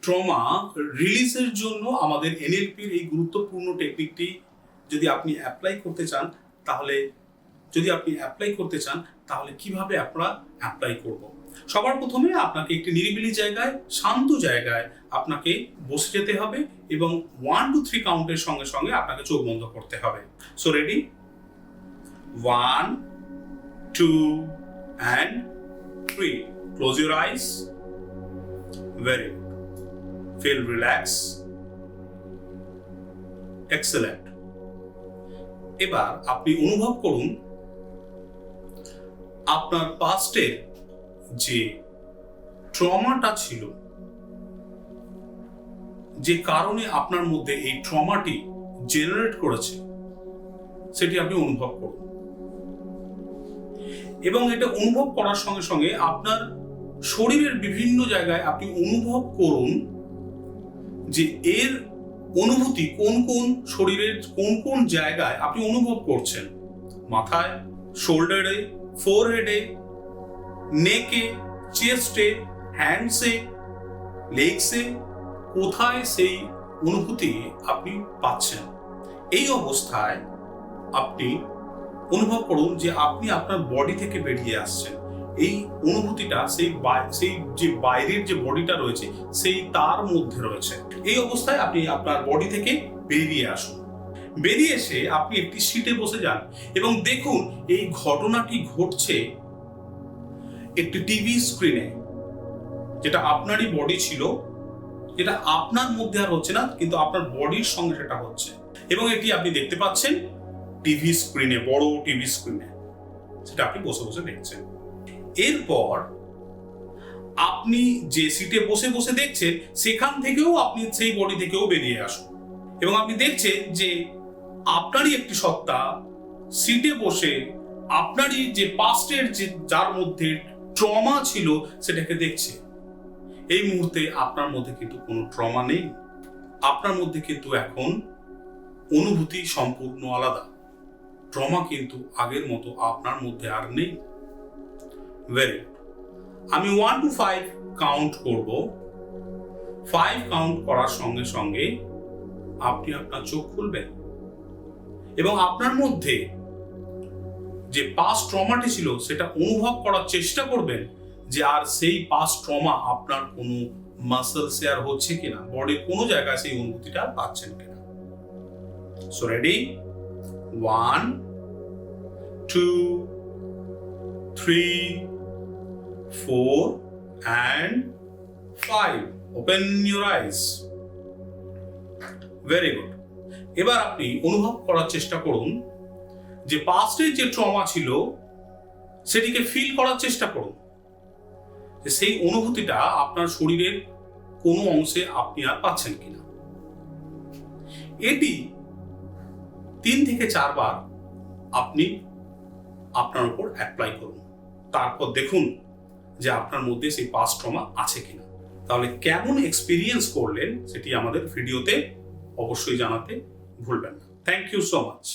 Trauma রিলিজের জন্য আমাদের এনএলপির এই গুরুত্বপূর্ণ টেকনিকটি যদি আপনি অ্যাপ্লাই করতে চান তাহলে কিভাবে আমরা অ্যাপ্লাই করব। সবার প্রথমে আপনাকে একটি নিরিবিলি জায়গায়, শান্ত জায়গায় আপনাকে বসে যেতে হবে এবং 1 to 3 কাউন্টের সঙ্গে সঙ্গে আপনাকে চোখ বন্ধ করতে হবে। So ready? 1, 2 and 3. Close your eyes. Very good. Feel relaxed. Excellent. এবার আপনি অনুভব করুন আপনার পাস্টের যে ট্রমাটা ছিল, যে কারণে আপনার মধ্যে এই ট্রমাটি জেনারেট করেছে, সেটি আপনি অনুভব করুন। এবং এটা অনুভব করার সঙ্গে সঙ্গে আপনার শরীরের বিভিন্ন জায়গায় আপনি অনুভব করুন যে এর অনুভূতি কোন কোন শরীরের কোন কোন জায়গায় আপনি অনুভব করছেন। মাথায়, শোল্ডারে, ফোরহেডে, নেকে, চেস্টে, হ্যান্ডসে, লেগসে, কোথায় সেই অনুভূতি আপনি পাচ্ছেন। এই অবস্থায় আপনি অনুভব করুন যে আপনি আপনার বডি থেকে বেরিয়ে আসছেন। এই অনুভূতিটা সেই যে বাইরের যে বডিটা রয়েছে সেই তার মধ্যে রয়েছে। এই অবস্থায় আপনি আপনার বডি থেকে বেরিয়ে আসুন। বেরিয়ে এসে আপনি একটি সিটে বসে যান এবং দেখুন এই ঘটনাটি ঘটছে একটি টিভি স্ক্রিনে, যেটা আপনারই বডি ছিল, যেটা আপনার মধ্যে আর হচ্ছে না, কিন্তু আপনার বডির সঙ্গে সেটা হচ্ছে। এবং এটি আপনি দেখতে পাচ্ছেন টিভি স্ক্রিনে, বড় টিভি স্ক্রিনে, সেটা আপনি বসে বসে দেখছেন। এরপর আপনি যে সিটে বসে বসে দেখছেন সেখান থেকেও আপনি সেই বডি থেকেও বেরিয়ে আসুন এবং আপনি দেখছেন যে আপনারই একটি সত্তা সিটে বসে আপনারই যে পাস্টের যে যার মধ্যে ট্রমা ছিল সেটাকে দেখছে। এই মুহূর্তে আপনার মধ্যে কিন্তু কোনো ট্রমা নেই, আপনার মধ্যে কিন্তু এখন অনুভূতি সম্পূর্ণ আলাদা। ট্রমা কিন্তু আগের মতো আপনার মধ্যে আর নেই। Very good. আমি 1 to 5 কাউন্ট করব। 5 কাউন্ট করার সঙ্গে সঙ্গে আপনি আপনার চোখ খুলবেন এবং আপনার মধ্যে যে পাস্ট ট্রমাটি ছিল সেটা অনুভব করার চেষ্টা করবেন যে আর সেই পাস্ট ট্রমা আপনার কোনো মাসল শেয়ার হচ্ছে কিনা, বডির কোনো জায়গায় সেই অনুভূতিটা পাচ্ছেন কিনা। So ready? 1, 2, 3, 4 and 5. Open your eyes. Very good. এবার আপনি অনুভব করার চেষ্টা করুন যে পাস্টের যে ট্রমা ছিল সেটিকে ফিল করার চেষ্টা করুন যে সেই অনুভূতিটা আপনার শরীরের কোনো অংশে আপনি আর পাচ্ছেন কিনা। এটি 3 থেকে 4 বার আপনি আপনার উপর অ্যাপ্লাই করুন। তারপর দেখুন যে আপনার মধ্যে সেই পাস্ট ট্রমা আছে কিনা। তাহলে কেমন এক্সপিরিয়েন্স করলেন সেটি আমাদের ভিডিওতে অবশ্যই জানাতে ভুলবেন না। Thank you so much.